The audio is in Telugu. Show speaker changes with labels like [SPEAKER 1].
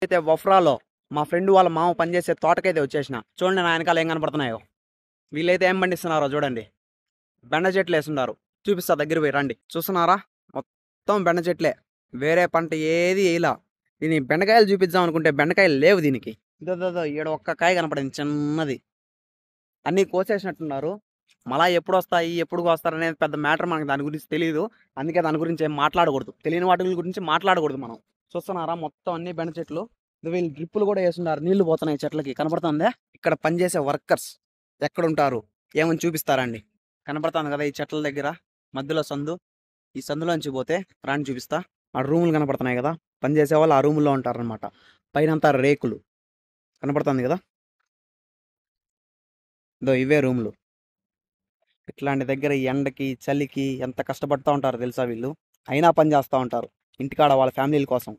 [SPEAKER 1] అయితే వఫ్రాలో మా ఫ్రెండ్ వాళ్ళ మామ పనిచేసే తోటకైతే వచ్చేసిన. చూడండి నా వెనకాల ఏం కనపడుతున్నాయో. వీళ్ళైతే ఏం పండిస్తున్నారో చూడండి. బెండ చెట్లు వేస్తున్నారు. చూపిస్తా, దగ్గర పోయి రండి. చూస్తున్నారా, మొత్తం బెండ చెట్లే, వేరే పంట ఏది వేయలా. దీని బెండకాయలు చూపిద్దాం అనుకుంటే బెండకాయలు లేవు దీనికి. ఇదో ఈడ ఒక్క కాయ కనపడింది చిన్నది. అన్నీ కోసేసినట్టున్నారు. మళ్ళా ఎప్పుడు వస్తాయి, ఎప్పుడు వస్తారు అనేది పెద్ద మ్యాటర్, మనకి దాని గురించి తెలియదు. అందుకే దాని గురించి ఏం మాట్లాడకూడదు, తెలియని వాటి గురించి మాట్లాడకూడదు మనం. చూస్తున్నారా, మొత్తం అన్ని బెండ చెట్లు. వీళ్ళు డ్రిప్పులు కూడా వేస్తున్నారు, నీళ్లు పోతున్నాయి చెట్లకి. కనపడుతుందే. ఇక్కడ పనిచేసే వర్కర్స్ ఎక్కడుంటారు ఏమని చూపిస్తారండి. కనపడుతుంది కదా ఈ చెట్ల దగ్గర మధ్యలో సందు. ఈ సందులోంచి పోతే రాని చూపిస్తా. ఆ రూములు కనపడుతున్నాయి కదా, పనిచేసే వాళ్ళు ఆ రూముల్లో ఉంటారనమాట. పైనంతా రేకులు కనపడుతుంది కదా, ఇవే రూములు. ఇట్లాంటి దగ్గర ఎండకి చలికి ఎంత కష్టపడుతూ ఉంటారు తెలుసా వీళ్ళు. అయినా పని చేస్తూ ఉంటారు ఇంటికాడ వాళ్ళ ఫ్యామిలీల కోసం.